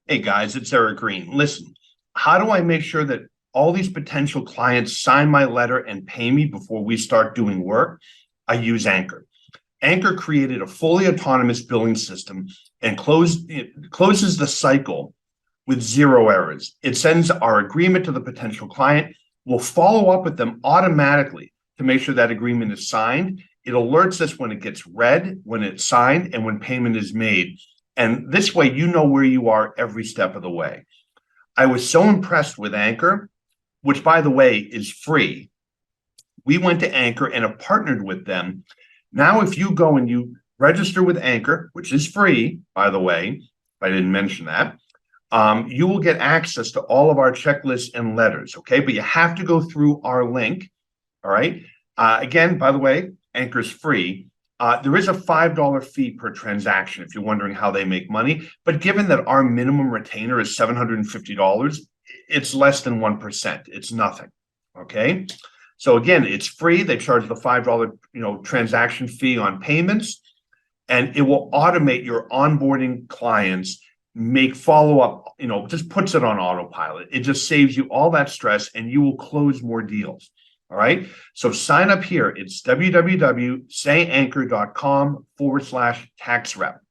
Hey guys, it's Eric Green. Listen, how do I make sure that all these potential clients sign my letter and pay me before we start doing work? I use Anchor. Anchor created a fully autonomous billing system and it closes the cycle with zero errors. It sends our agreement to the potential client. We'll follow up with them automatically to make sure that agreement is signed. It alerts us when it gets read, when it's signed, and when payment is made. And this way, you know where you are every step of the way. I was so impressed with Anchor, which, by the way, is free. We went to Anchor and have partnered with them. Now, if you go and you register with Anchor, which is free, by the way, if I didn't mention that, you will get access to all of our checklists and letters, okay? But you have to go through our link, all right? Again, by the way, Anchor's free. There is a $5 fee per transaction if you're wondering how they make money. But given that our minimum retainer is $750, it's less than 1%. It's nothing, okay? So again, it's free. They charge the $5, transaction fee on payments, and it will automate your onboarding clients, make follow-up, just puts it on autopilot. It just saves you all that stress and you will close more deals. All right. So sign up here. It's www.sayanchor.com/tax rep.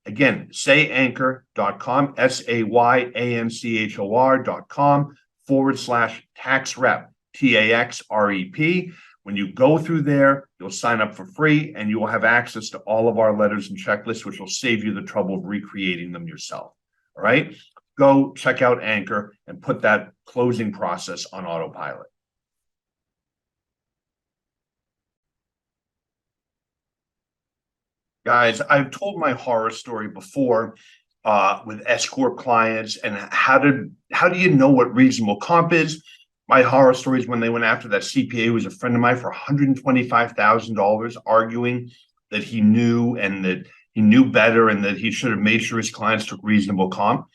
Again, sayanchor.com, sayanchor.com/tax rep, TAXREP. When you go through there, you'll sign up for free and you will have access to all of our letters and checklists, which will save you the trouble of recreating them yourself. All right. Go check out Anchor and put that closing process on autopilot. Guys, I've told my horror story before with S Corp clients and how do you know what reasonable comp is? My horror story is when they went after that CPA who was a friend of mine for $125,000, arguing that he knew and that he knew better and that he should have made sure his clients took reasonable comp.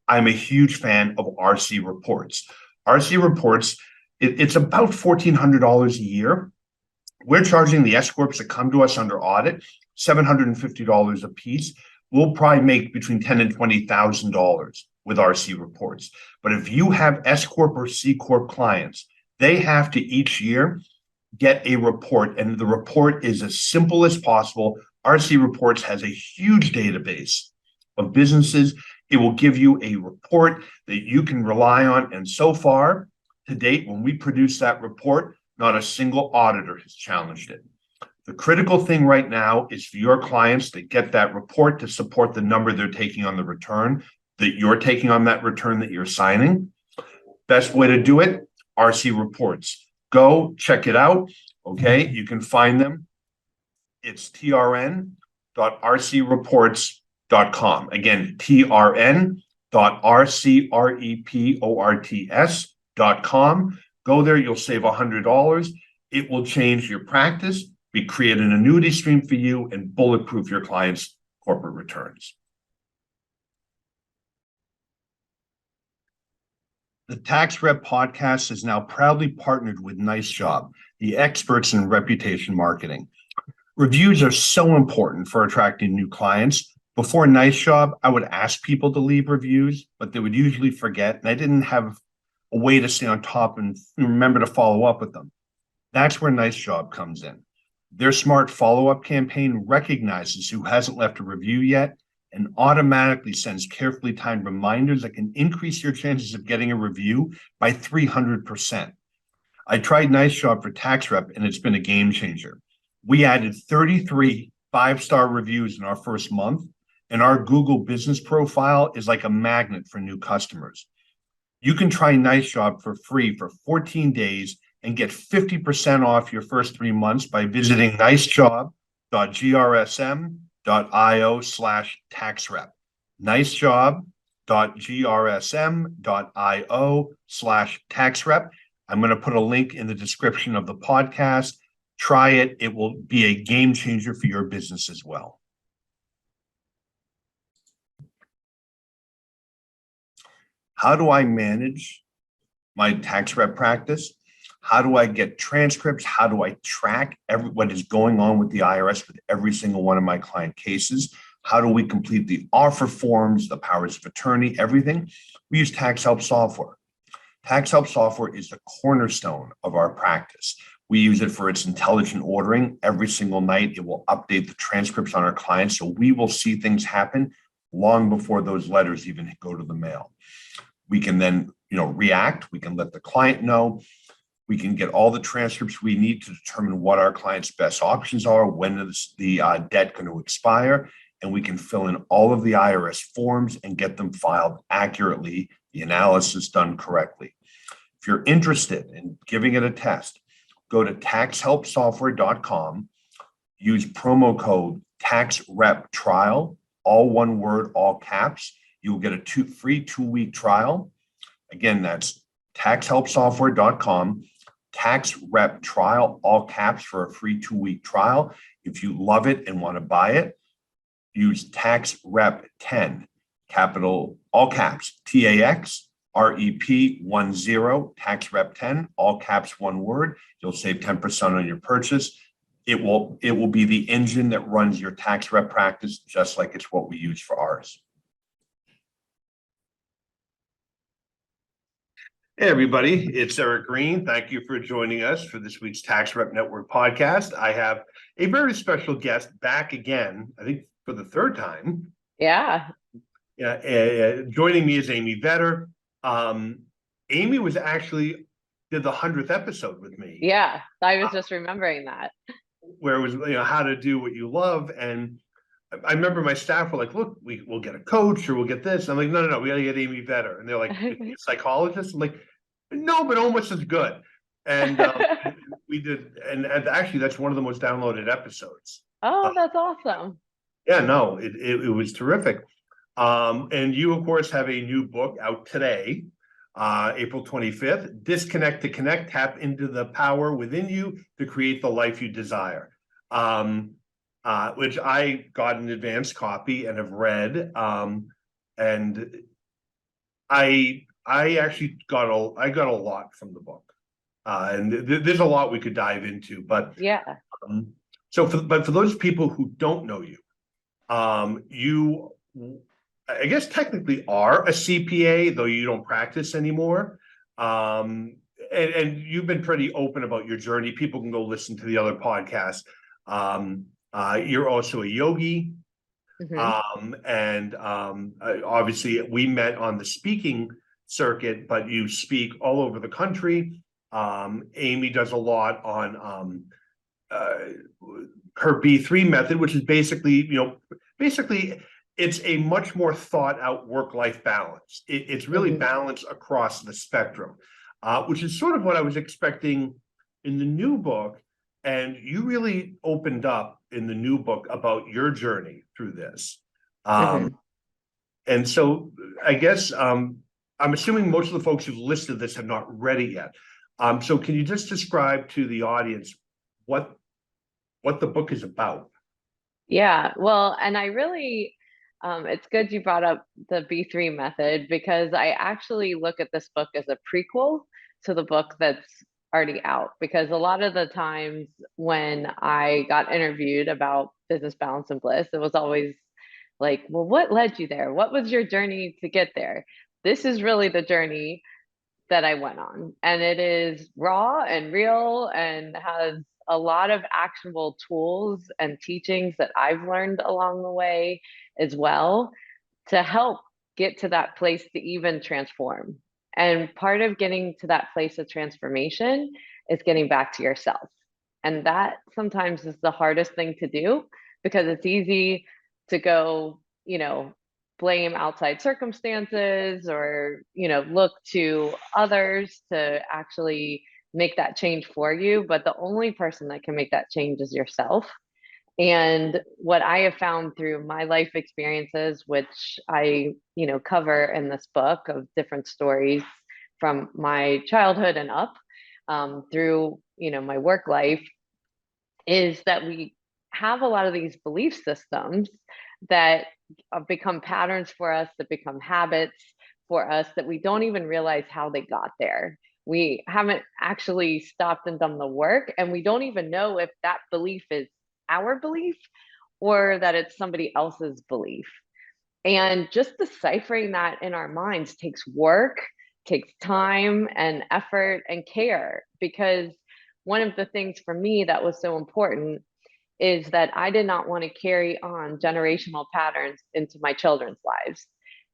I'm a huge fan of RC Reports. RC Reports, it's about $1,400 a year. We're charging the S Corps that come to us under audit $750 a piece. We'll probably make between $10,000 and $20,000 with RC Reports. But if you have S Corp or C Corp clients, they have to each year get a report, and the report is as simple as possible. RC Reports has a huge database of businesses. It will give you a report that you can rely on. And so far, to date, when we produce that report, not a single auditor has challenged it. The critical thing right now is for your clients to get that report to support the number they're taking on the return, that you're taking on that return that you're signing. Best way to do it, RC Reports. Go check it out, okay? You can find them. It's trn.rcreports.com. Again, trn.rcreports.com. Go there, you'll save $100. It will change your practice, create an annuity stream for you, and bulletproof your clients' corporate returns. The Tax Rep podcast is now proudly partnered with Nice Job, the experts in reputation marketing. Reviews are so important for attracting new clients. Before Nice Job, I would ask people to leave reviews, but they would usually forget, and I didn't have a way to stay on top and remember to follow up with them. That's where Nice Job comes in. Their smart follow-up campaign recognizes who hasn't left a review yet and automatically sends carefully timed reminders that can increase your chances of getting a review by 300%. I tried Nice Job for Tax Rep, and it's been a game changer. We added 33 five-star reviews in our first month, and our Google business profile is like a magnet for new customers. You can try Nice Job for free for 14 days and get 50% off your first 3 months by visiting nicejob.grsm.io/taxrep. nicejob.grsm.io/taxrep. I'm going to put a link in the description of the podcast. Try it. It will be a game changer for your business as well. How do I manage my tax rep practice? How do I get transcripts? How do I track what is going on with the IRS with every single one of my client cases? How do we complete the offer forms, the powers of attorney, everything? We use Tax Help software. Tax Help software is the cornerstone of our practice. We use it for its intelligent ordering. Every single night, it will update the transcripts on our clients. So we will see things happen long before those letters even go to the mail. We can then, react. We can let the client know. We can get all the transcripts we need to determine what our client's best options are, when is the debt going to expire, and we can fill in all of the IRS forms and get them filed accurately, the analysis done correctly. If you're interested in giving it a test, go to taxhelpsoftware.com, use promo code TaxRepTrial, all one word, all caps. You'll get a free 2-week trial. Again, that's taxhelpsoftware.com, TaxRepTrial, all caps, for a free 2-week trial. If you love it and want to buy it, use TaxRep10, capital, all caps, TAXREP10, TaxRep10, all caps, one word. You'll save 10% on your purchase. It will be the engine that runs your tax rep practice, just like it's what we use for ours. Hey, everybody, it's Eric Green. Thank you for joining us for this week's Tax Rep Network podcast. I have a very special guest back again, I think for the third time. Yeah. Joining me is Amy Vetter. Amy was actually did the 100th episode with me. Yeah, I was just remembering that. Where it was, how to do what you love. And I remember my staff were like, look, we'll get a coach or we'll get this. I'm like, no, we got to get Amy Vetter. And they're like, a psychologist? I'm like, no, but almost as good. And we did. And actually, that's one of the most downloaded episodes. Oh, that's awesome. Yeah, no, it was terrific. And you, of course, have a new book out today, April 25th, Disconnect to Connect, Tap into the Power Within You to Create the Life You Desire, which I got an advanced copy and have read. And I actually got a lot from the book. And there's a lot we could dive into, but yeah. For those people who don't know you, you, I guess, technically are a CPA, though you don't practice anymore. And you've been pretty open about your journey. People can go listen to the other podcasts. You're also a yogi. Obviously we met on the speaking circuit, but you speak all over the country. Amy does a lot on her B3 method, which is basically it's a much more thought out work-life balance. It's really balanced across the spectrum, which is sort of what I was expecting in the new book. And you really opened up in the new book about your journey through this. And so I guess I'm assuming most of the folks who've listed this have not read it yet. So can you just describe to the audience what the book is about? Yeah, well, and I really, it's good you brought up the B3 method, because I actually look at this book as a prequel to the book that's already out. Because a lot of the times when I got interviewed about business balance and bliss, it was always like, well, what led you there? What was your journey to get there? This is really the journey that I went on, and it is raw and real and has a lot of actionable tools and teachings that I've learned along the way as well, to help get to that place to even transform. And part of getting to that place of transformation is getting back to yourself. And that sometimes is the hardest thing to do, because it's easy to go, blame outside circumstances, or, look to others to actually make that change for you. But the only person that can make that change is yourself. And what I have found through my life experiences, which I, cover in this book of different stories from my childhood and up, through, my work life, is that we have a lot of these belief systems that become patterns for us, that become habits for us, that we don't even realize how they got there. We haven't actually stopped and done the work, and we don't even know if that belief is our belief, or that it's somebody else's belief. And just deciphering that in our minds takes work, takes time and effort and care. Because one of the things for me that was so important is that I did not want to carry on generational patterns into my children's lives.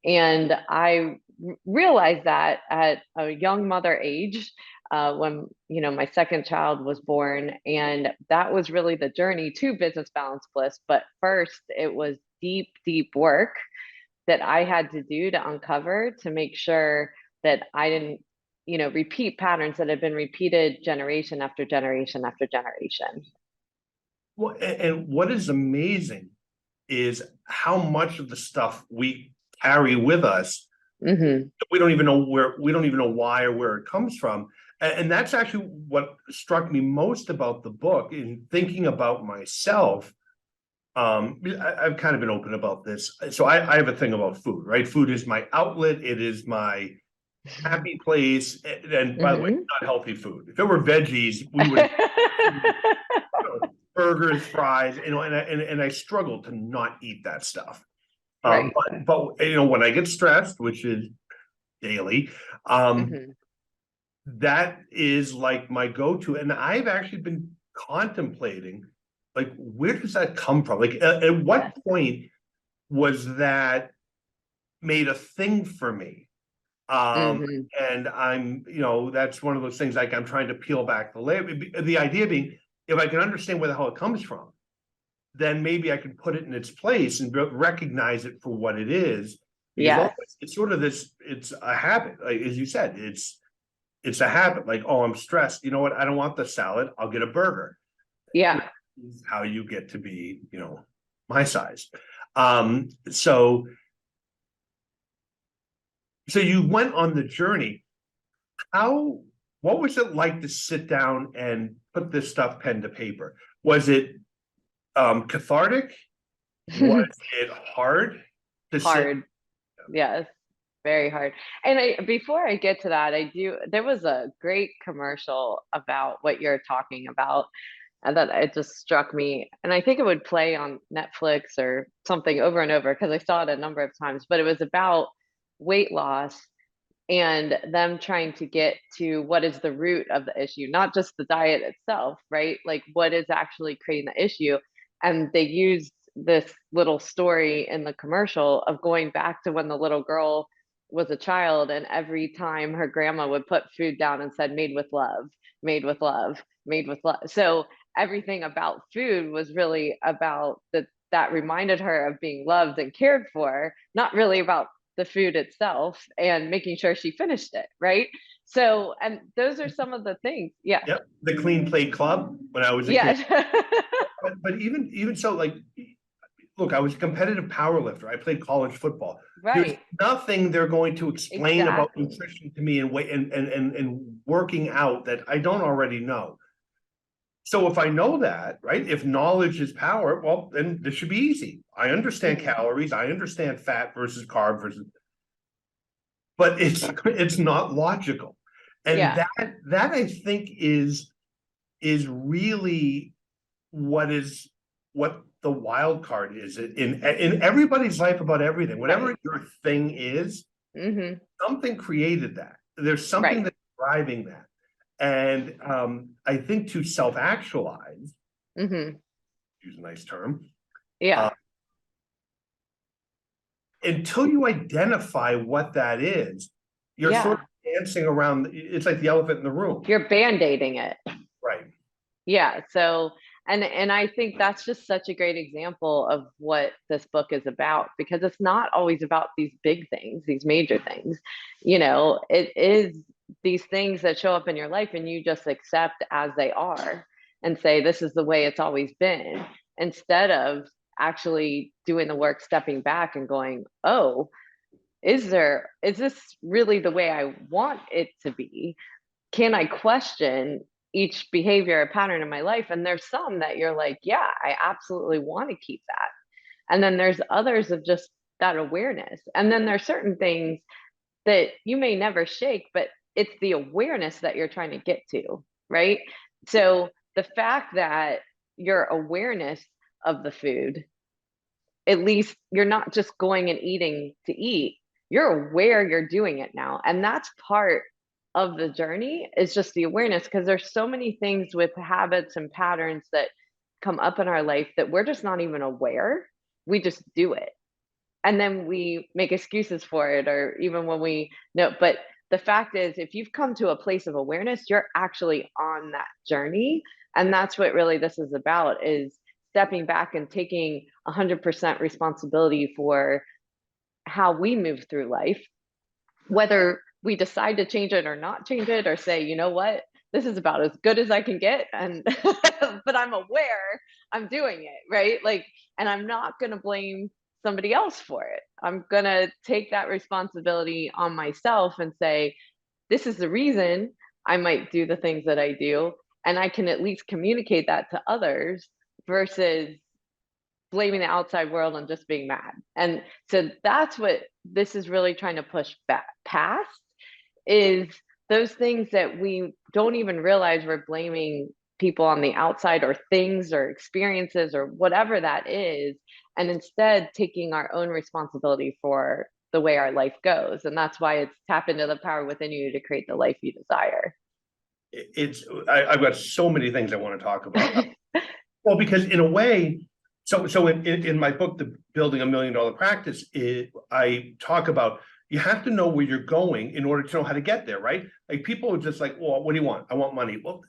And I realized that at a young mother age, when my second child was born, and that was really the journey to business balance bliss. But first, it was deep, deep work that I had to do to uncover to make sure that I didn't, repeat patterns that had been repeated generation after generation after generation. Well, and what is amazing is how much of the stuff we carry with us, Hmm. we don't even know we don't even know why or where it comes from. And that's actually what struck me most about the book in thinking about myself. I've kind of been open about this. So I have a thing about food, right? Food is my outlet. It is my happy place. And by the way, Hmm. not healthy food. If it were veggies, we would burgers, fries, and I struggle to not eat that stuff. Right. But when I get stressed, which is daily, Hmm. that is like my go-to. And I've actually been contemplating, like, where does that come from? Like, at what Yes. point was that made a thing for me? Hmm. And that's one of those things, like, I'm trying to peel back the layer. The idea being, if I can understand where the hell it comes from, then maybe I can put it in its place and recognize it for what it is. Because Yes. otherwise it's sort of it's a habit. Like, as you said, it's a habit. Like, oh, I'm stressed. You know what? I don't want the salad. I'll get a burger. Yeah. This is how you get to be, my size. So you went on the journey. What was it like to sit down and put this stuff pen to paper? Was it cathartic? Was it hard to sit? Hard. Yes. Very hard. And before I get to that, there was a great commercial about what you're talking about, and that it just struck me. And I think it would play on Netflix or something over and over because I saw it a number of times, but it was about weight loss and them trying to get to what is the root of the issue, not just the diet itself, right? Like what is actually creating the issue. And they used this little story in the commercial of going back to when the little girl was a child, and every time her grandma would put food down and said, made with love, made with love, made with love. So everything about food was really about that reminded her of being loved and cared for, not really about the food itself and making sure she finished it, right? So, and those are some of the things. Yeah. Yep, the Clean Plate Club when I was a kid. Yes. But even so, like, look, I was a competitive power lifter. I played college football. There's Right. nothing they're going to explain about Exactly. nutrition to me and weight and working out that I don't already know. So if I know that, right, if knowledge is power, well, then this should be easy. I understand Hmm. calories, I understand fat versus carb versus, but it's not logical. And Yeah. that I think is really what the wild card is in everybody's life about everything. Whatever Right. your thing is, Hmm. something created that. There's something Right. that's driving that. And I think to self-actualize, Hmm. use a nice term, uh, Yeah. until you identify what that is, you're sort Yeah. of dancing around. It's like the elephant in the room. You're band-aiding it. Right. Yeah. So, and I think that's just such a great example of what this book is about, because it's not always about these big things, these major things. It is these things that show up in your life and you just accept as they are and say, this is the way it's always been, instead of actually doing the work, stepping back and going, oh, is this really the way I want it to be? Can I question each behavior or pattern in my life? And there's some that you're like, yeah, I absolutely want to keep that. And then there's others of just that awareness. And then there's certain things that you may never shake, but it's the awareness that you're trying to get to, right? So the fact that your awareness of the food at least you're not just going and eating to eat. You're aware you're doing it now. And that's part of the journey, is just the awareness, because there's so many things with habits and patterns that come up in our life that we're just not even aware. We just do it. And then we make excuses for it, or even when we know, but the fact is, if you've come to a place of awareness, you're actually on that journey. And that's what really this is about, is stepping back and taking 100% responsibility for how we move through life, whether we decide to change it or not change it, or say, you know what, this is about as good as I can get, and but I'm aware I'm doing it, right? Like, and I'm not going to blame somebody else for it. I'm going to take that responsibility on myself and say, this is the reason I might do the things that I do, and I can at least communicate that to others versus blaming the outside world and just being mad. And so that's what this is really trying to push back past, is those things that we don't even realize we're blaming people on the outside, or things or experiences or whatever that is, and instead taking our own responsibility for the way our life goes. And that's why it's tap into the power within you to create the life you desire. I've got so many things I want to talk about. Well, because in a way, so in my book, The Building $1 Million Practice, I talk about, you have to know where you're going in order to know how to get there, right? Like, people are just like, well, what do you want? I want money. Well,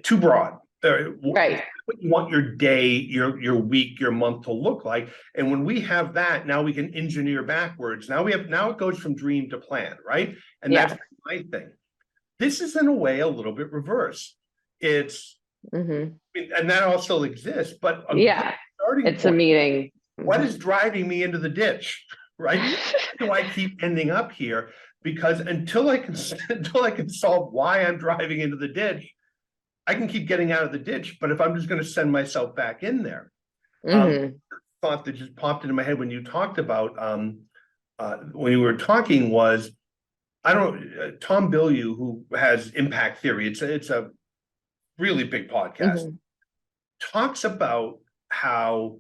too broad. Right. What you want your day, your week, your month to look like. And when we have that, now we can engineer backwards. Now it goes from dream to plan, right? And Yeah. that's my thing. This is in a way a little bit reverse. It's, Mm-hmm. and that also exists, but Yeah. starting It's a point, meeting. what is driving me into the ditch, right? Why do I keep ending up here? Because until I can solve why I'm driving into the ditch, I can keep getting out of the ditch. But if I'm just going to send myself back in there, Mm-hmm. thought that just popped into my head when you talked about when you were talking was, I don't, Tom Bilyeu, who has Impact Theory, it's a really big podcast, Mm-hmm. talks about how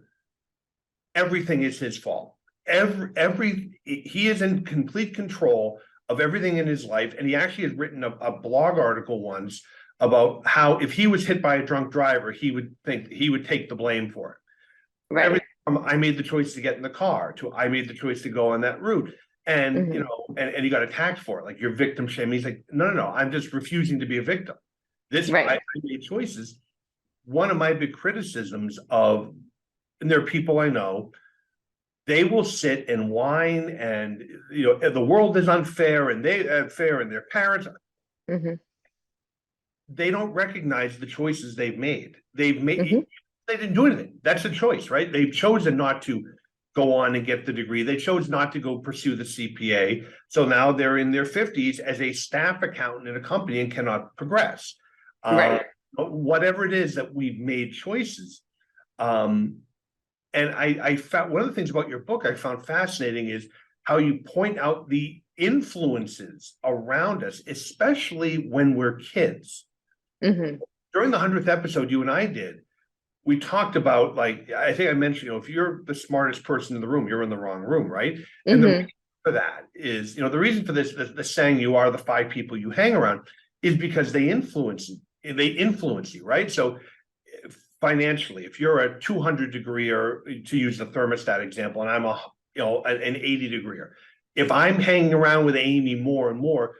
everything is his fault. He is in complete control of everything in his life. And he actually has written a blog article once about how if he was hit by a drunk driver, he would take the blame for it. Right. Everything from, I made the choice to get in the car, to I made the choice to go on that route. And Mm-hmm. and he got attacked for it, like, you're victim shaming. He's like, no, I'm just refusing to be a victim. Right. I made choices. One of my big criticisms of, and there are people I know, they will sit and whine, and the world is unfair, and they fair, and their parents, Mm-hmm. they don't recognize the choices they've made. Mm-hmm. They didn't do anything. That's a choice, right? They've chosen not to go on and get the degree. They chose not to go pursue the CPA. So now they're in their 50s as a staff accountant in a company and cannot progress. Right. Whatever it is that we've made choices. And I found one of the things about your book I found fascinating is how you point out the influences around us, especially when we're kids. Mm-hmm. During the 100th episode you and I did, we talked about, like, I think I mentioned, if you're the smartest person in the room, you're in the wrong room, right? And the Mm-hmm. reason for that is, the reason for this, the saying, you are the 5 people you hang around, is because they influence you, right? So financially, if you're a 200 degreer, to use the thermostat example, and I'm an 80 degreer, if I'm hanging around with Amy more and more,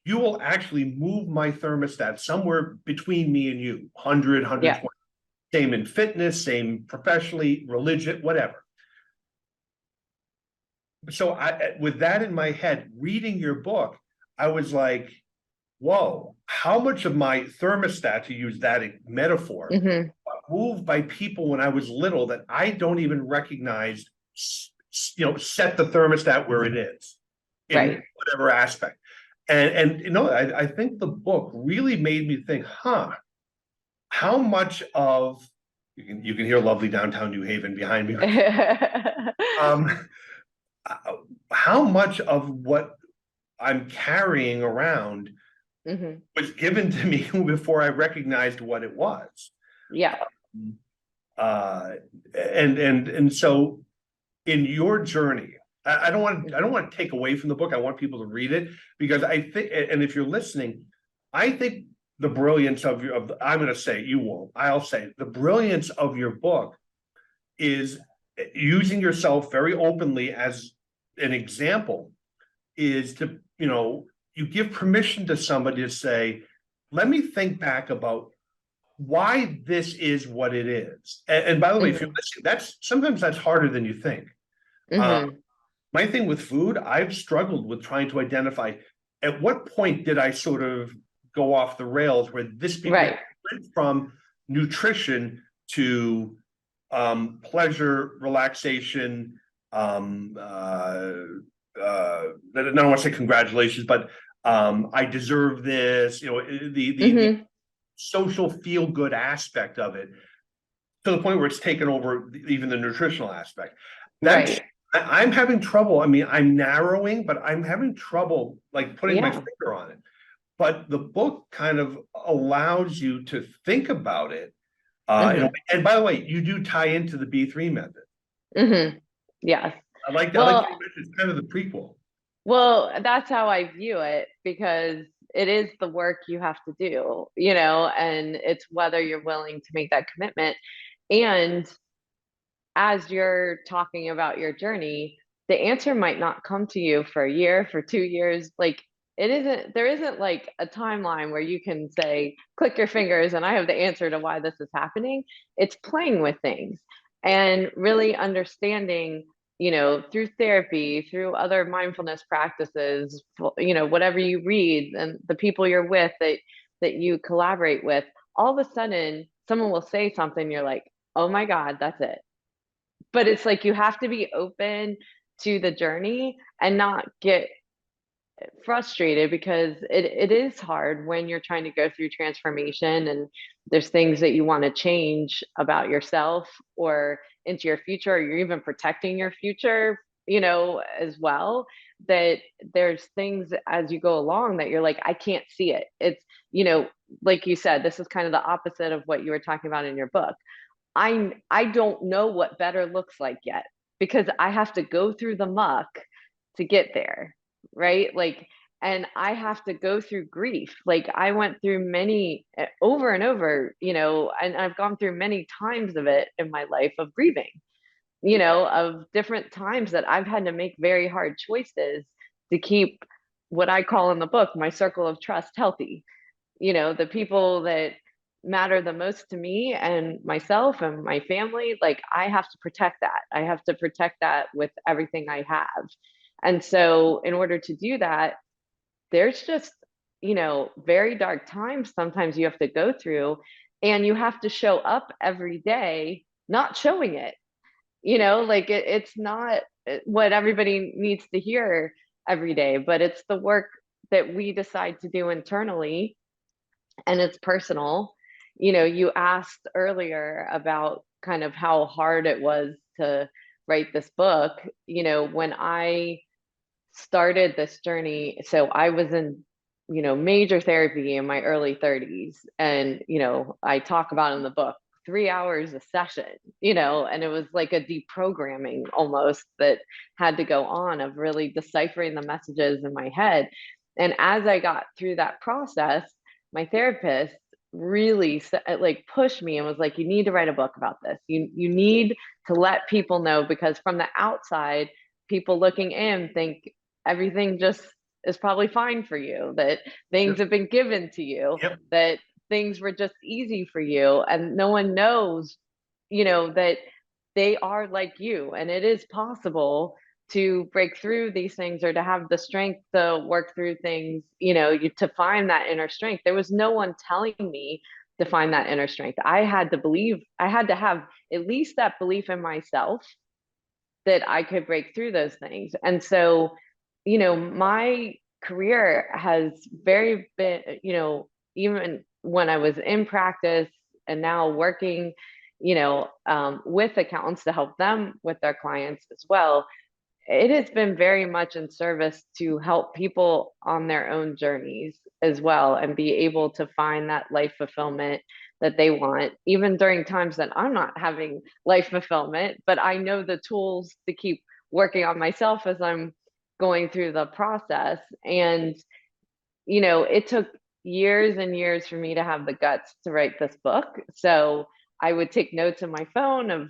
you will actually move my thermostat somewhere between me and you, 100, 120. Yeah. Same in fitness, same professionally, religion, whatever. So with that in my head, reading your book, I was like, whoa, how much of my thermostat, to use that metaphor, Mm-hmm. moved by people when I was little that I don't even recognize, set the thermostat where it is in Right. whatever aspect. And I think the book really made me think, how much of, you can hear lovely downtown New Haven behind me. How much of what I'm carrying around Mm-hmm. was given to me before I recognized what it was. Yeah. And so in your journey, I don't want to take away from the book. I want people to read it because I think, and if you're listening, I think the brilliance of I'm going to say, you won't, I'll say the brilliance of your book is using yourself very openly as an example, is to, you give permission to somebody to say, let me think back about why this is what it is. And by the way, if you're Hmm. listening, sometimes that's harder than you think. Uh, Hmm. my thing with food, I've struggled with trying to identify at what point did I sort of go off the rails where Right. went from nutrition to pleasure, relaxation, I don't want to say congratulations, but I deserve this, the Hmm. social feel good aspect of it, to the point where it's taken over even the nutritional aspect. That's Right. I'm having trouble. I mean, I'm narrowing, but I'm having trouble like putting my Yeah. finger on it. But the book kind of allows you to think about it. Hmm. And by the way, you do tie into the B3 method. Hmm. Yes. I like that Well, you mentioned it's kind of the prequel. well, that's how I view it because it is the work you have to do, and it's whether you're willing to make that commitment. And as you're talking about your journey, the answer might not come to you for a year, for 2 years. Like there isn't like a timeline where you can say, click your fingers and I have the answer to why this is happening. It's playing with things and really understanding, through therapy, through other mindfulness practices, whatever you read and the people you're with that you collaborate with, all of a sudden someone will say something, you're like, oh my God, that's it. But it's like you have to be open to the journey and not get frustrated because it is hard when you're trying to go through transformation and there's things that you want to change about yourself or into your future, or you're even protecting your future, as well. That there's things as you go along that you're like, I can't see it. It's, like you said, this is kind of the opposite of what you were talking about in your book. I don't know what better looks like yet because I have to go through the muck to get there, right? Like, and I have to go through grief. Like I went through many over and over, and I've gone through many times of it in my life of grieving, of different times that I've had to make very hard choices to keep what I call in the book my circle of trust healthy. The people that matter the most to me and myself and my family, like I have to protect that. I have to protect that with everything I have. And so, in order to do that, there's just, very dark times sometimes you have to go through, and you have to show up every day, not showing it, like it's not what everybody needs to hear every day, but it's the work that we decide to do internally and it's personal. You asked earlier about kind of how hard it was to write this book. When I started this journey, so I was in, major therapy in my early 30s. And, I talk about in the book 3 hours a session, and it was like a deprogramming almost that had to go on of really deciphering the messages in my head. And as I got through that process, my therapist really like pushed me and was like, you need to write a book about this. You need to let people know, because from the outside, people looking in think everything just is probably fine for you, that things Yep. have been given to you, Yep. that things were just easy for you, and no one knows, that they are like you, and it is possible to break through these things or to have the strength to work through things, to find that inner strength. There was no one telling me to find that inner strength. I had to believe, I had to have at least that belief in myself that I could break through those things. And so, my career has very been, even when I was in practice and now working, with accountants to help them with their clients as well, it has been very much in service to help people on their own journeys as well and be able to find that life fulfillment that they want, even during times that I'm not having life fulfillment, but I know the tools to keep working on myself as I'm going through the process. And, it took years and years for me to have the guts to write this book. So I would take notes in my phone of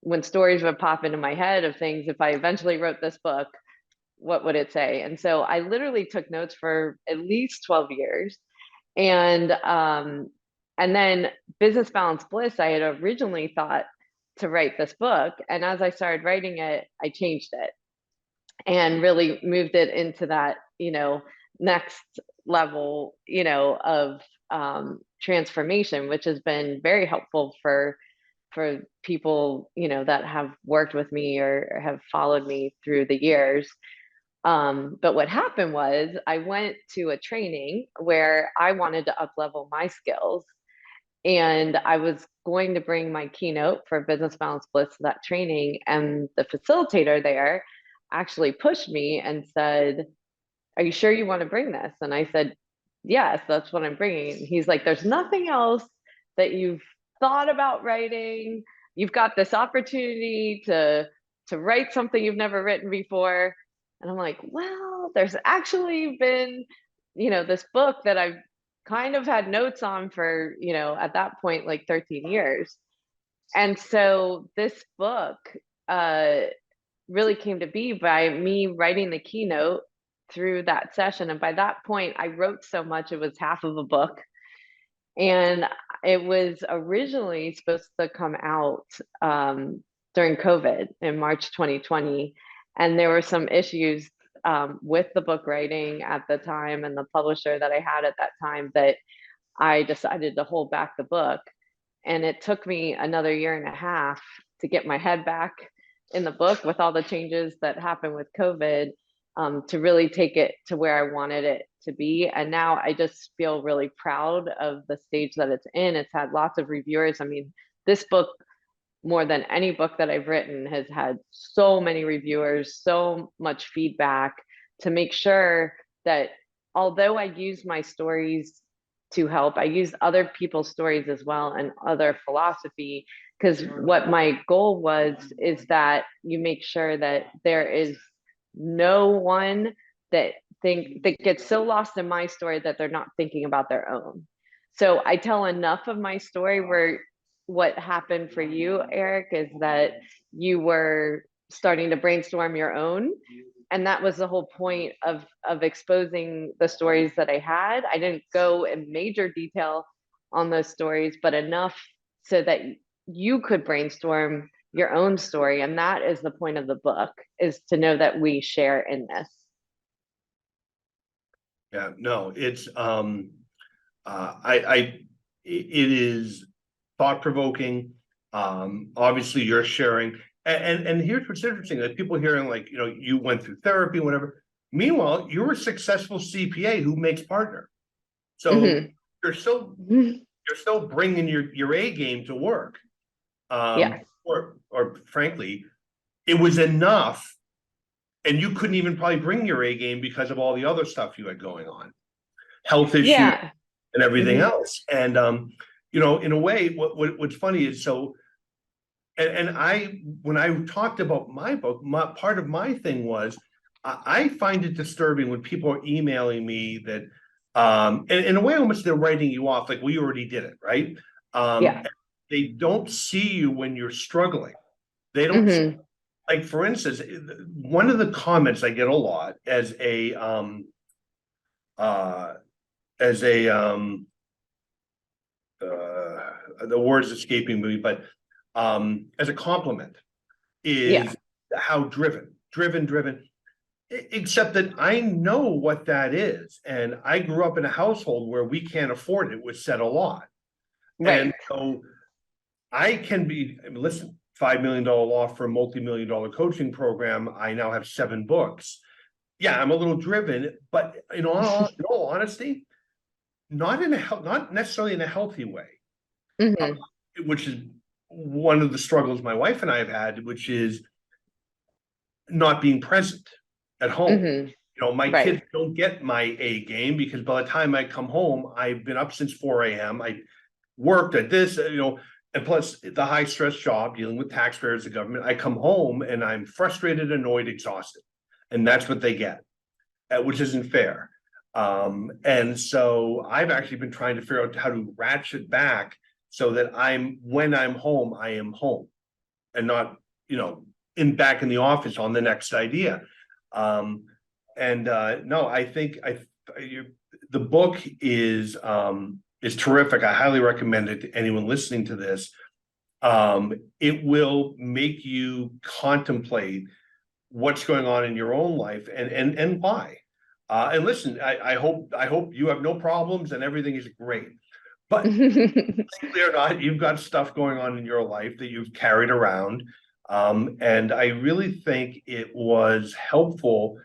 when stories would pop into my head of things. If I eventually wrote this book, what would it say? And so I literally took notes for at least 12 years. And then Business Balance Bliss, I had originally thought to write this book. And as I started writing it, I changed it and really moved it into that, next level, of transformation, which has been very helpful for people, that have worked with me or have followed me through the years. But what happened was I went to a training where I wanted to up level my skills, and I was going to bring my keynote for Business Balance Bliss to that training. And the facilitator there actually pushed me and said, "Are you sure you want to bring this?" And I said, "Yes, that's what I'm bringing." And he's like, "There's nothing else that you've thought about writing. You've got this opportunity to write something you've never written before." And I'm like, "Well, there's actually been, this book that I've kind of had notes on for, at that point, like 13 years." And so this book uh, really came to be by me writing the keynote through that session. And by that point, I wrote so much, it was half of a book. And it was originally supposed to come out during COVID in March 2020. And there were some issues with the book writing at the time and the publisher that I had at that time that I decided to hold back the book. And it took me another year and a half to get my head back in the book with all the changes that happened with COVID, to really take it to where I wanted it to be. And now I just feel really proud of the stage that it's in. It's had lots of reviewers. I mean, this book, more than any book that I've written, has had so many reviewers, so much feedback to make sure that although I use my stories to help, I use other people's stories as well and other philosophy. Because what my goal was is that you make sure that there is no one that gets so lost in my story that they're not thinking about their own. So I tell enough of my story where what happened for you, Eric, is that you were starting to brainstorm your own. And that was the whole point of exposing the stories that I had. I didn't go in major detail on those stories, but enough so that you could brainstorm your own story. And that is the point of the book, is to know that we share in this. Yeah, no, it's it is thought-provoking. Obviously you're sharing, and here's what's interesting, that people hearing, like, you went through therapy, whatever. Meanwhile, you're a successful CPA who makes partner. So Mhm. you're still bringing your A game to work. Yes. Or frankly, it was enough, and you couldn't even probably bring your A game because of all the other stuff you had going on, health issues Yeah. and everything Mhm. else. And in a way, what's funny is, so, and I, when I talked about my book, part of my thing was, I find it disturbing when people are emailing me that, and in a way, almost they're writing you off, like, we already did it, right? Yeah. They don't see you when you're struggling. They don't, Mhm. like, for instance, one of the comments I get a lot uh, as a, the word's escaping me, but as a compliment, Yeah. is how driven. Except that I know what that is, and I grew up in a household where we can't afford it, was said a lot. Right. And so I can be, I mean, listen, $5 million law for a multi-million-dollar coaching program. I now have 7 books. Yeah, I'm a little driven, but in all honesty, not necessarily in a healthy way. Mhm. Which is one of the struggles my wife and I have had, which is not being present at home. Mhm. My kids Right. don't get my A game, because by the time I come home, I've been up since 4 a.m. worked at this, and plus the high stress job dealing with taxpayers, the government, I come home and I'm frustrated, annoyed, exhausted. And that's what they get, which isn't fair. And so I've actually been trying to figure out how to ratchet back so that when I'm home, I am home and not, back in the office on the next idea. No, I think the book is terrific. I highly recommend it to anyone listening to this. It will make you contemplate what's going on in your own life and why. And listen, I hope you have no problems and everything is great. But likely or not, you've got stuff going on in your life that you've carried around. And I really think it was helpful,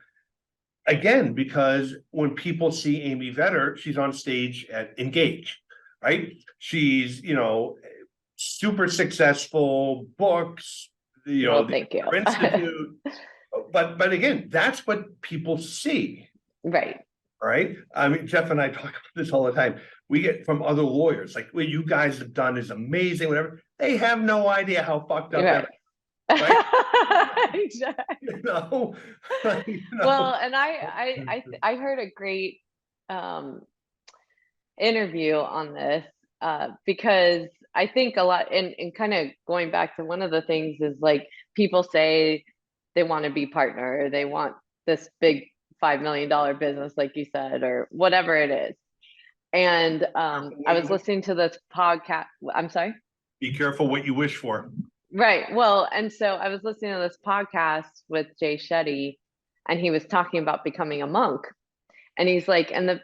again, because when people see Amy Vetter, she's on stage at Engage, right? She's, super successful, books, Well, thank you. Institute. But again, that's what people see. Right. Right. I mean, Jeff and I talk about this all the time. We get from other lawyers, like, what you guys have done is amazing, whatever. They have no idea how fucked up that. Right? Exactly. Well, and I heard a great interview on this because I think a lot, and kind of going back to one of the things is, like, people say they want to be partner, or they want this big $5 million business, like you said, or whatever it is. And I was listening to this podcast. I'm sorry? Be careful what you wish for. Right. Well, and so I was listening to this podcast with Jay Shetty, and he was talking about becoming a monk. And he's like, and the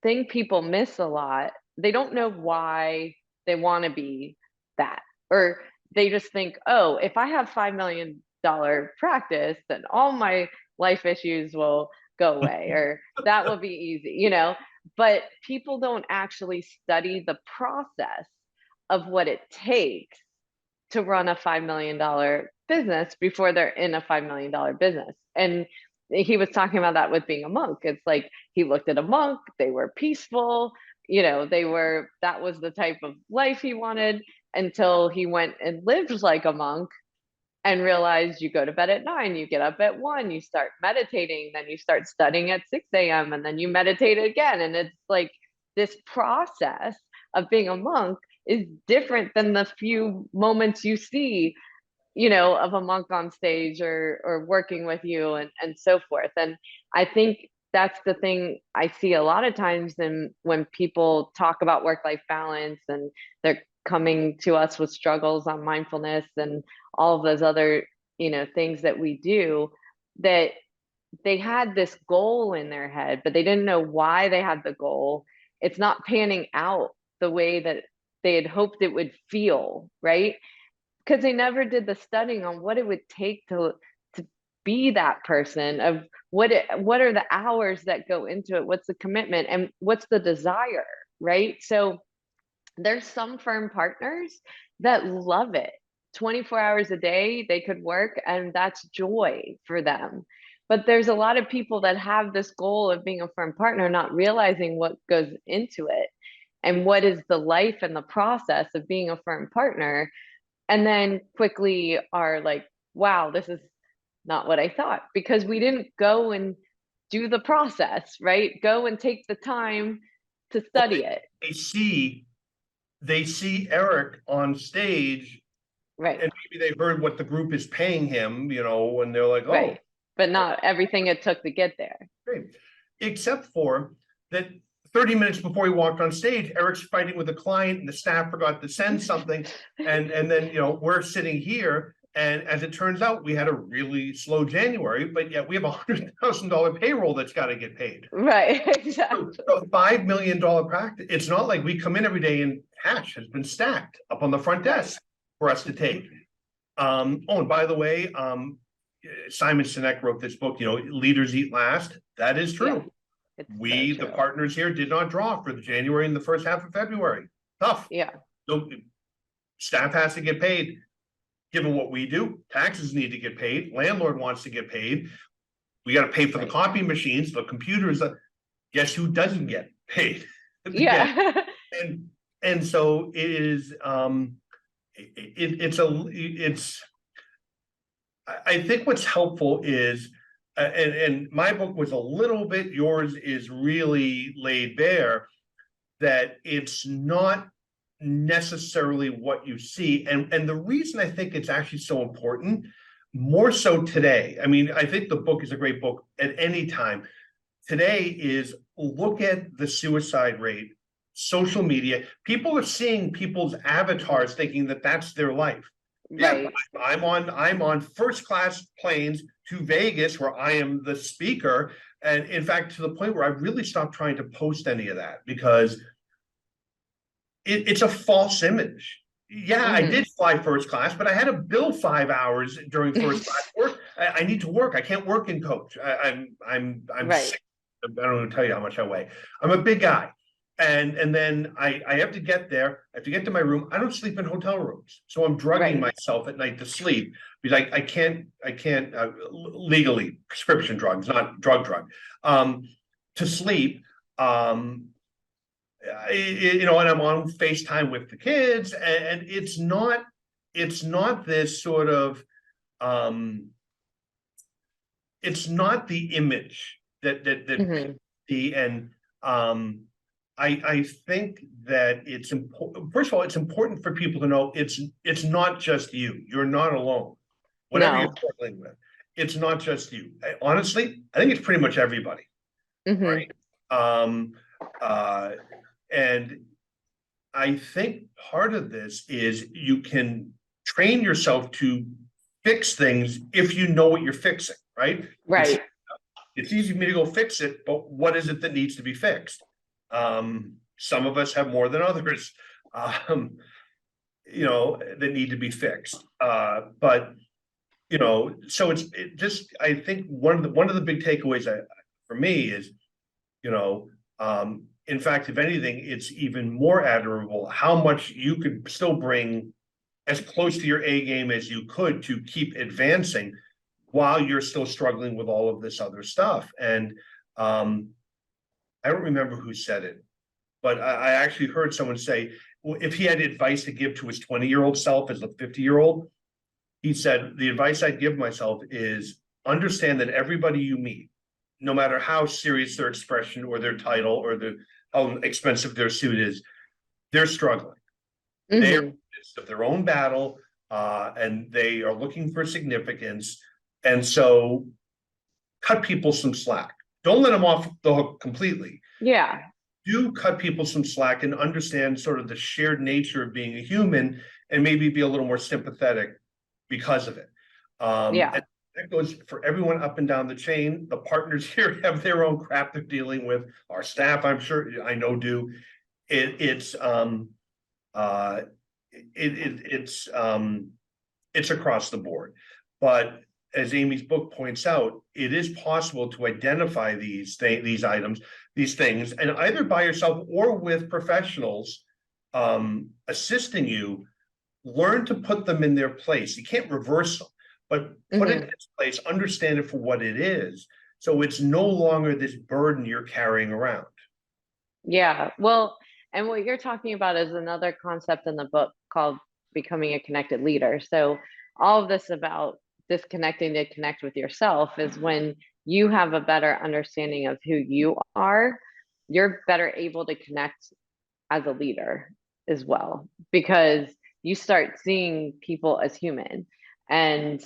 thing people miss a lot, they don't know why they want to be that. Or they just think, oh, if I have $5 million practice, then all my life issues will go away, or that will be easy, but people don't actually study the process of what it takes to run a $5 million business before they're in a $5 million business. And he was talking about that with being a monk. It's like, he looked at a monk, they were peaceful, that was the type of life he wanted, until he went and lived like a monk and realized you go to bed at 9, you get up at 1, you start meditating, then you start studying at 6 a.m. and then you meditate again. And it's like, this process of being a monk is different than the few moments you see, of a monk on stage or working with you and so forth. And I think that's the thing I see a lot of times. And when people talk about work-life balance, and they're coming to us with struggles on mindfulness and all of those other, things that we do, that they had this goal in their head, but they didn't know why they had the goal. It's not panning out the way that they had hoped it would feel, right? Because they never did the studying on what it would take to be that person, of what are the hours that go into it, what's the commitment, and what's the desire, right? So there's some firm partners that love it. 24 hours a day they could work, and that's joy for them. But there's a lot of people that have this goal of being a firm partner, not realizing what goes into it and what is the life and the process of being a firm partner, and then quickly are like, wow, this is not what I thought, because we didn't go and do the process, right? Go and take the time to study it. They see Eric on stage, right? And maybe they heard what the group is paying him, and they're like, oh. Right. But not everything it took to get there. Great. Except for that 30 minutes before he walked on stage, Eric's fighting with a client and the staff forgot to send something. And then, we're sitting here, and as it turns out, we had a really slow January, but yet we have $100,000 payroll that's got to get paid. Right, exactly. So $5 million practice. It's not like we come in every day and cash has been stacked up on the front desk for us to take. And by the way, Simon Sinek wrote this book, Leaders Eat Last. That is true. Yeah, we, the partners here, did not draw for the January and the first half of February. Tough. Yeah. So staff has to get paid. Given what we do, taxes need to get paid. Landlord wants to get paid. We got to pay for the copy machines, the computers. Guess who doesn't get paid? Yeah. and so it is, I think what's helpful is, and my book was a little bit, yours is really laid bare, that it's not necessarily what you see. And the reason I think it's actually so important, more so today, I mean, I think the book is a great book at any time. Today is, look at the suicide rate, social media. People are seeing people's avatars thinking that that's their life. Yeah, Right. I'm on first class planes to Vegas where I am the speaker. And in fact, to the point where I really stopped trying to post any of that, because it's a false image. Yeah, I Hmm. did fly first class, but I had to bill 5 hours during first class work. I need to work. I can't work in coach. I'm Right. sick. I don't want to tell you how much I weigh. I'm a big guy. And then I have to get there. I have to get to my room. I don't sleep in hotel rooms. So I'm drugging Right. myself at night to sleep, because I can't legally, prescription drugs, not drug, to sleep. Um, and I'm on FaceTime with the kids, and it's not this sort of, um, it's not the image that Hmm. see. And I think that it's important. First of all, it's important for people to know it's not just you. You're not alone. Whatever you're No. struggling with, it's not just you. Honestly, I think it's pretty much everybody, Hmm. right? Um, uh, and I think part of this is, you can train yourself to fix things if you know what you're fixing, right? It's Right. it's easy for me to go fix it, but what is it that needs to be fixed? Some of us have more than others, um, that need to be fixed. But so just, I think one of the big takeaways for me is, in fact, if anything, it's even more admirable how much you could still bring as close to your A game as you could to keep advancing while you're still struggling with all of this other stuff. And um, I don't remember who said it, but I actually heard someone say, well, if he had advice to give to his 20-year-old self as a 50-year-old, he said, the advice I'd give myself is, understand that everybody you meet, no matter how serious their expression or their title or how expensive their suit is, they're struggling. They're in Hmm. the midst of their own battle, and they are looking for significance. And so cut people some slack. Don't let them off the hook completely. Yeah. Do cut people some slack and understand sort of the shared nature of being a human, and maybe be a little more sympathetic because of it. Yeah. And that goes for everyone up and down the chain. The partners here have their own crap they're dealing with. Our staff, I'm sure, I know, do. It's uh, it's across the board. But as Amy's book points out, it is possible to identify these items, these things, and either by yourself or with professionals assisting you, learn to put them in their place. You can't reverse them, but put it in Hmm. its place, understand it for what it is. So it's no longer this burden you're carrying around. Yeah. Well, and what you're talking about is another concept in the book called becoming a connected leader. So all of this about disconnecting to connect with yourself is when you have a better understanding of who you are, you're better able to connect as a leader as well, because you start seeing people as human. And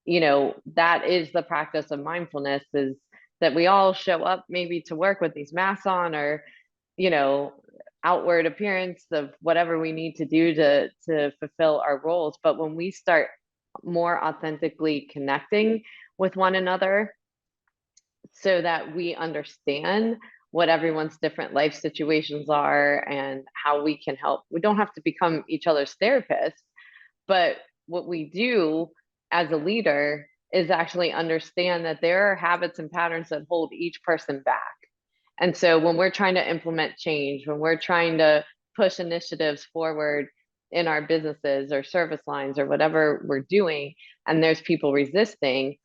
that is the practice of mindfulness, is that we all show up maybe to work with these masks on, or you know outward appearance of whatever we need to do to fulfill our roles. But when we start more authentically connecting with one another, so that we understand what everyone's different life situations are and how we can help. We don't have to become each other's therapists, but what we do as a leader is actually understand that there are habits and patterns that hold each person back. And so when we're trying to implement change, when we're trying to push initiatives forward in our businesses or service lines or whatever we're doing, and there's people resisting,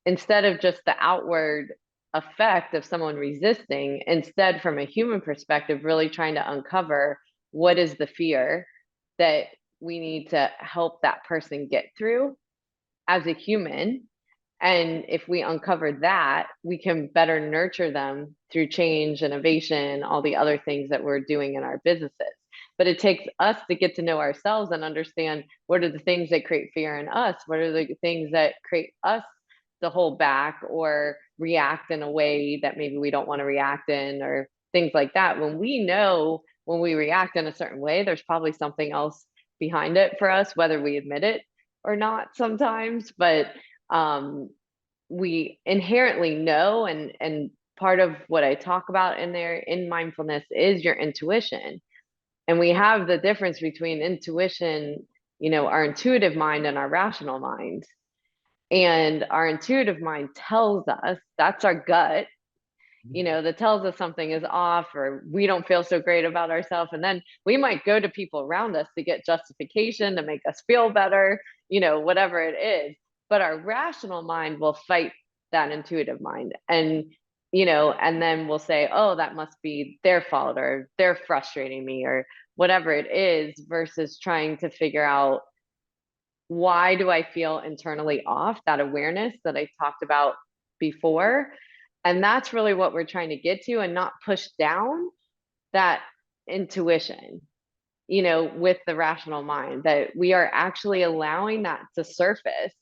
instead of just the outward effect of someone resisting, instead from a human perspective, really trying to uncover what is the fear that we need to help that person get through as a human. And if we uncover that, we can better nurture them through change, innovation, all the other things that we're doing in our businesses. But it takes us to get to know ourselves and understand what are the things that create fear in us? What are the things that create us to hold back or react in a way that maybe we don't want to react in, or things like that. When we know when we react in a certain way, there's probably something else behind it for us, whether we admit it or not sometimes. But um, we inherently know, and part of what I talk about in there in mindfulness is your intuition. And we have the difference between intuition, our intuitive mind and our rational mind. And our intuitive mind tells us, that's our gut, that tells us something is off or we don't feel so great about ourselves. And then we might go to people around us to get justification to make us feel better, whatever it is. But our rational mind will fight that intuitive mind. And then we'll say, oh, that must be their fault, or they're frustrating me, or whatever it is, versus trying to figure out, why do I feel internally off? That awareness that I talked about before. And that's really what we're trying to get to, and not push down that intuition, with the rational mind, that we are actually allowing that to surface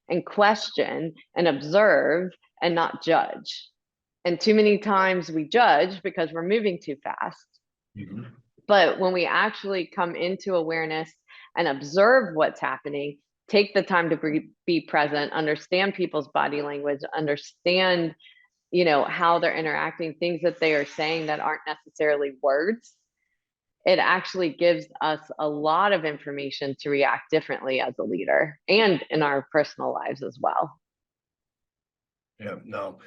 and question and observe and not judge. And too many times we judge because we're moving too fast. Mhm. But when we actually come into awareness and observe what's happening, take the time to be present, understand people's body language, understand, how they're interacting, things that they are saying that aren't necessarily words, it actually gives us a lot of information to react differently as a leader and in our personal lives as well. Yeah, no.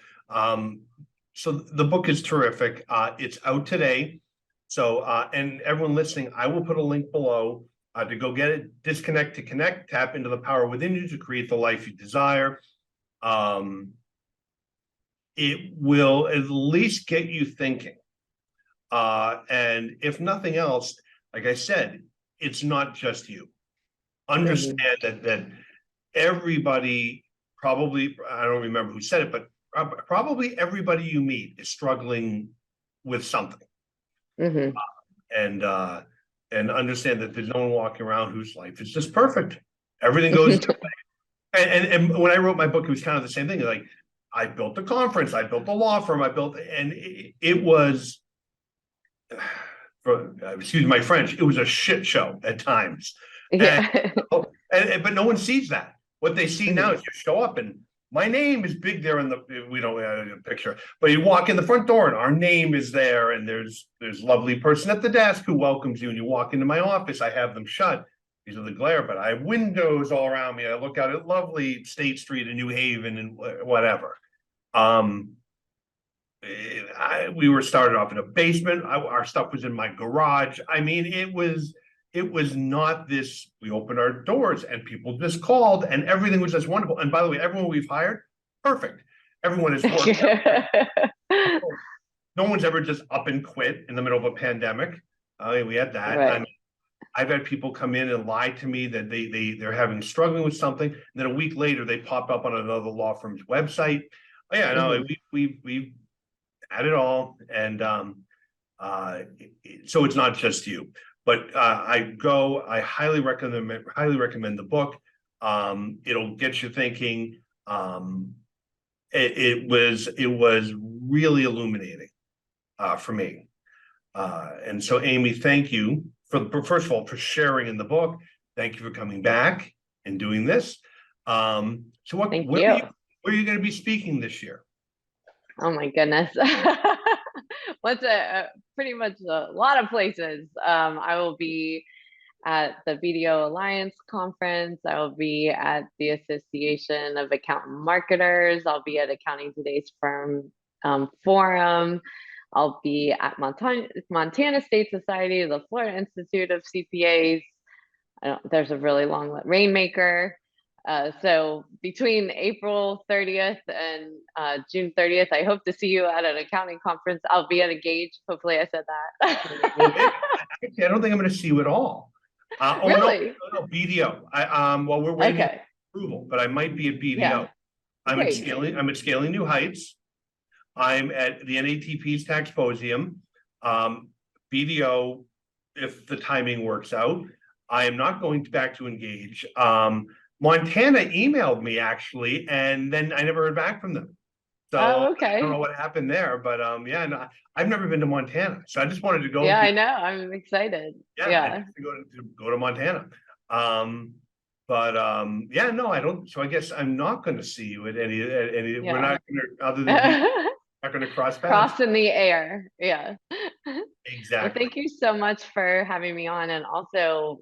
So the book is terrific. It's out today. So, and everyone listening, I will put a link below to go get it. Disconnect to connect, tap into the power within you to create the life you desire. It will at least get you thinking. And if nothing else, like I said, it's not just you. Understand that everybody, probably, I don't remember who said it, but probably everybody you meet is struggling with something. Mm-hmm. And understand that there's no one walking around whose life is just perfect. Everything goes and when I wrote my book, it was kind of the same thing. Like, I built a conference, I built a law firm, and it was, excuse my French, it was a shit show at times. And, Yeah. but no one sees that. What they see now Mhm. is you show up and my name is big there in the, we don't have a picture, but you walk in the front door and our name is there, and there's lovely person at the desk who welcomes you, and you walk into my office, I have them shut because of the glare, but I have windows all around me. I look out at lovely State Street in New Haven and whatever. We were started off in a basement. Our stuff was in my garage. I mean, it was not this. We opened our doors and people just called, and everything was just wonderful. And by the way, everyone we've hired, perfect. Everyone has worked. No one's ever just up and quit in the middle of a pandemic. We had that. Right. I mean, I've had people come in and lie to me that they're having struggling with something, and then a week later they pop up on another law firm's website. Oh, yeah, no, we've had it all, and so it's not just you. But I highly recommend the book. It'll get you thinking. It was really illuminating for me. And so, Amy, thank you first of all for sharing in the book. Thank you for coming back and doing this. So Thank where you. are you going to be speaking this year? Oh my goodness. What's pretty much a lot of places. I will be at the BDO Alliance conference. I will be at the Association of Accountant Marketers. I'll be at Accounting Today's Firm Forum. I'll be at Montana State Society, the Florida Institute of CPAs. There's a really long Rainmaker. So between April 30th and June 30th, I hope to see you at an accounting conference. I'll be at Engage. Hopefully I said Well, that. actually, I don't think I'm gonna see you at all. Oh, Really? no, BDO. Well, we're waiting Okay. for approval, but I might be at Yeah. BDO. Great. I'm at Scaling New Heights. I'm at the NATP's Taxposium. BDO, if the timing works out. I am not going back to Engage. Montana emailed me actually, and then I never heard back from them. So Oh, I don't know okay. what happened there, but yeah, no, I've never been to Montana, so I just wanted to go. Yeah, I know. I'm excited. Yeah, I Yeah. have to go to Montana. But yeah, no, I don't. So I guess I'm not going to see you at any. We're Yeah. not going to, other than be not going to cross paths. Cross in the air. Yeah. Well, Exactly. thank you so much for having me on. And also,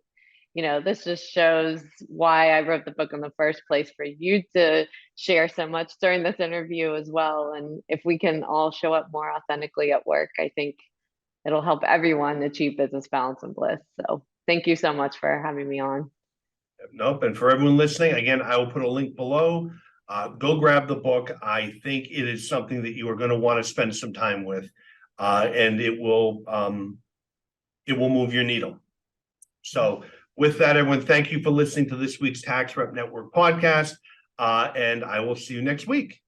this just shows why I wrote the book in the first place, for you to share so much during this interview as well. And if we can all show up more authentically at work, I think it'll help everyone achieve business balance and bliss. So thank you so much for having me on. Nope. And for everyone listening, again, I will put a link below. Go grab the book. I think it is something that you are going to want to spend some time with, and it will move your needle. So with that, everyone, thank you for listening to this week's Tax Rep Network podcast, and I will see you next week.